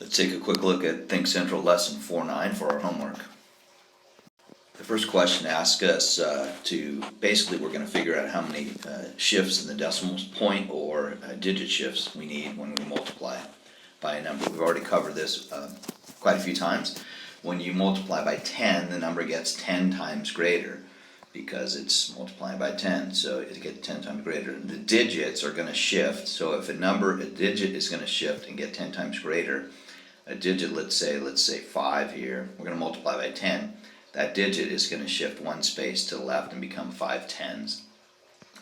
Let's take a quick look at ThinkCentral Lesson 4.9 for our homework. The first question asks us we're going to figure out how many shifts in the decimal point or digit shifts we need when we multiply by a number. We've already covered this quite a few times. When you multiply by 10, the number gets 10 times greater because it's multiplying by 10, so it gets 10 times greater. The digits are going to shift, so if a digit is going to shift and get 10 times greater, a digit, let's say 5 here, we're going to multiply by 10, that digit is going to shift one space to the left and become 5 tens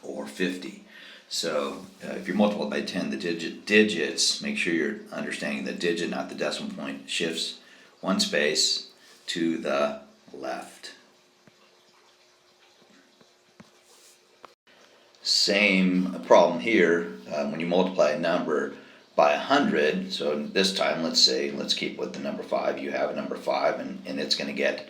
or 50. So if you multiply by 10, the digits, make sure you're understanding the digit, not the decimal point, shifts one space to the left. Same problem here when you multiply a number by 100. So this time, let's keep with the number 5. You have a number 5 and it's going to get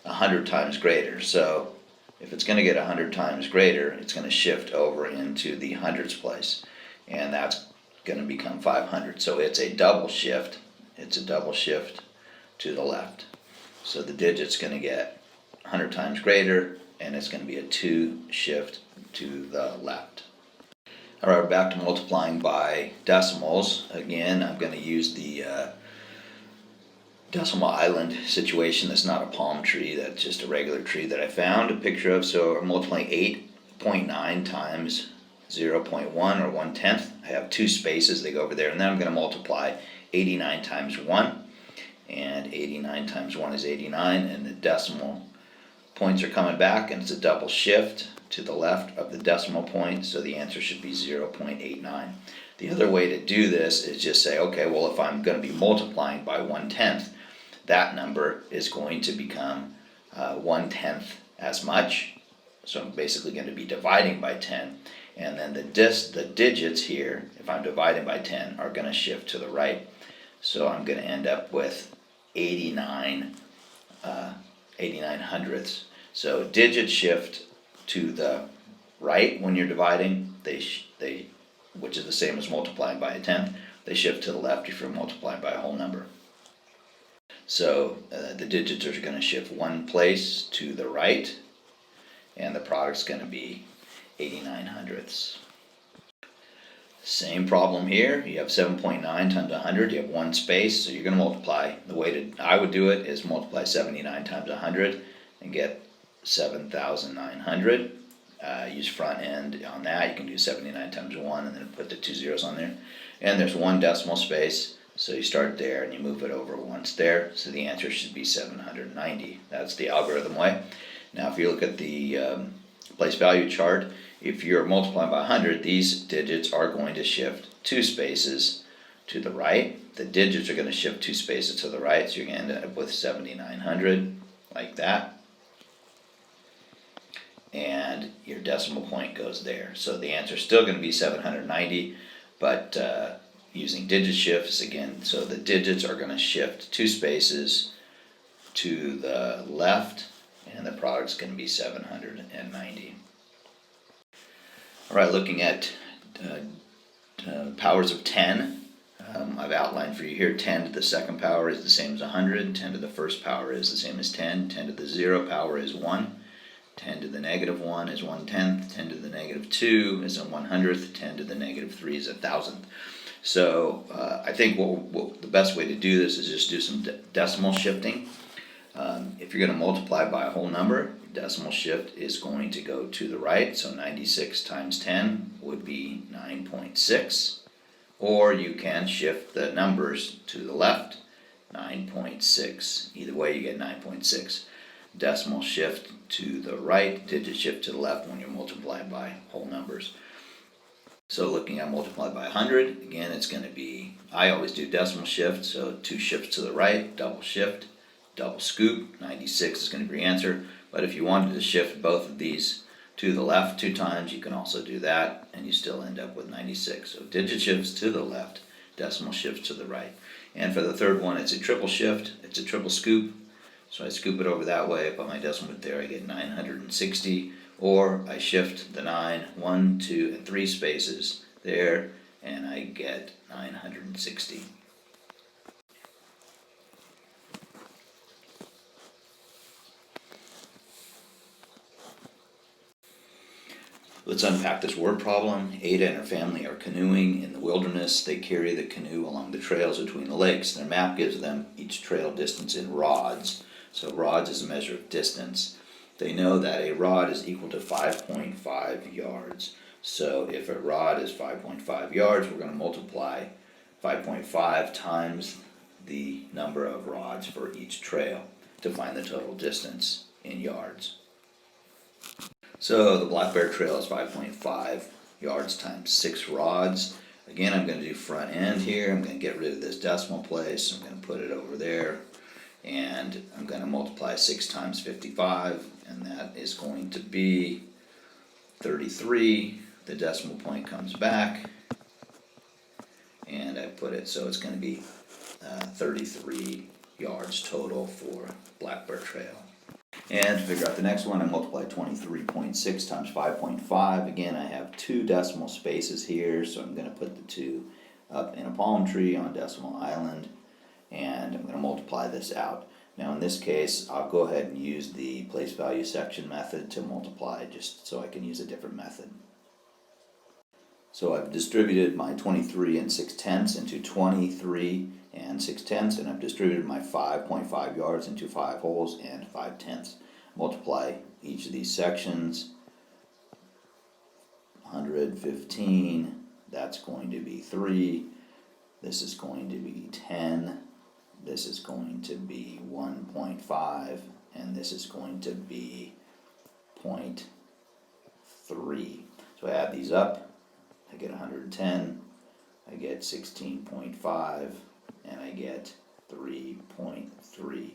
100 times greater. So if it's going to get 100 times greater, it's going to shift over into the hundreds place, and that's going to become 500. So it's a double shift. It's a double shift to the left. So the digit's going to get 100 times greater, and it's going to be a 2 shift to the left. All right, we're back to multiplying by decimals. Again, I'm going to use the decimal island situation. That's not a palm tree, that's just a regular tree that I found a picture of. So I'm multiplying 8.9 times 0.1 or 1/10. I have 2 spaces, they go over there, and then I'm going to multiply 89 times 1, and 89 times 1 is 89, and the decimal points are coming back, and it's a double shift to the left of the decimal point, so the answer should be 0.89. The other way to do this is just say, okay, well, if I'm going to be multiplying by 1/10, that number is going to become 1/10 as much. So I'm basically going to be dividing by 10, and then the digits here, if I'm dividing by 10, are going to shift to the right. So I'm going to end up with 89 hundredths. So digits shift to the right when you're dividing, which is the same as multiplying by a 10th. They shift to the left if you're multiplying by a whole number. So the digits are going to shift one place to the right, and the product's going to be 89 hundredths. Same problem here. You have 7.9 times 100. You have one space, so you're going to multiply. The way I would do it is multiply 79 times 100 and get 7,900. Use front end on that. You can do 79 times 1 and then put the 2 zeros on there. And there's one decimal space, so you start there and you move it over once there. So the answer should be 790. That's the algorithm way. Now if you look at the place value chart, if you're multiplying by 100, these digits are going to shift 2 spaces to the right. The digits are going to shift 2 spaces to the right, so you're going to end up with 7,900, like that. And your decimal point goes there. So the answer is still going to be 790, but using digit shifts again, so the digits are going to shift 2 spaces to the left, and the product's going to be 790. All right, looking at powers of 10, I've outlined for you here 10 to the second power is the same as 100, 10 to the first power is the same as 10, 10 to the 0 power is 1, 10 to the negative 1 is 1/10, 10 to the negative 2 is a 100th, 10 to the negative 3 is a 1,000th. So I think the best way to do this is just do some decimal shifting. If you're going to multiply by a whole number, decimal shift is going to go to the right, so 96 times 10 would be 9.6, or you can shift the numbers to the left, 9.6. Either way you get 9.6. Decimal shift to the right, digit shift to the left when you're multiplying by whole numbers. So looking at multiply by 100, again it's going to be, I always do decimal shift, so 2 shifts to the right, double shift, double scoop, 96 is going to be your answer. But if you wanted to shift both of these to the left 2 times, you can also do that, and you still end up with 96. So digit shifts to the left, decimal shifts to the right. And for the third one, it's a triple shift, it's a triple scoop. So I scoop it over that way, put my decimal there, I get 960, or I shift the 9, 1, 2, and 3 spaces there, and I get 960. Let's unpack this word problem. Ada and her family are canoeing in the wilderness. They carry the canoe along the trails between the lakes. Their map gives them each trail distance in rods. So rods is a measure of distance. They know that a rod is equal to 5.5 yards. So if a rod is 5.5 yards, we're going to multiply 5.5 times the number of rods for each trail to find the total distance in yards. So the Black Bear Trail is 5.5 yards times 6 rods. Again, I'm going to do front end here. I'm going to get rid of this decimal place. I'm going to put it over there. And I'm going to multiply 6 times 55, and that is going to be 33. The decimal point comes back, and I put it, so it's going to be 33 yards total for Black Bear Trail. And to figure out the next one, I multiply 23.6 times 5.5. Again, I have 2 decimal spaces here, so I'm going to put the 2 up in a palm tree on decimal island, and I'm going to multiply this out. Now in this case, I'll go ahead and use the place value section method to multiply, just so I can use a different method. So I've distributed my 23 and 6/10 into 23 and 6/10, and I've distributed my 5.5 yards into 5 holes and 5/10. Multiply each of these sections. 115, that's going to be 3. This is going to be 10. This is going to be 1.5, and this is going to be 0.3. So I add these up. I get 110, I get 16.5, and I get 3.3.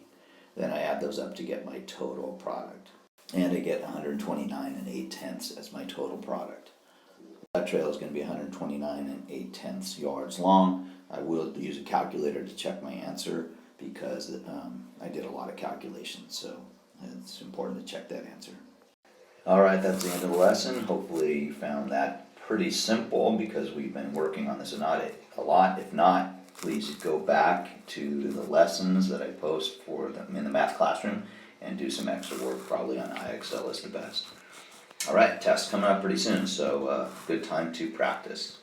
Then I add those up to get my total product. And I get 129 8/10 as my total product. That trail is going to be 129 8/10 yards long. I will use a calculator to check my answer because I did a lot of calculations, so it's important to check that answer. Alright, that's the end of the lesson. Hopefully you found that pretty simple because we've been working on this a lot. If not, please go back to the lessons that I post for them in the math classroom and do some extra work. Probably on IXL is the best. Alright, test coming up pretty soon, so good time to practice.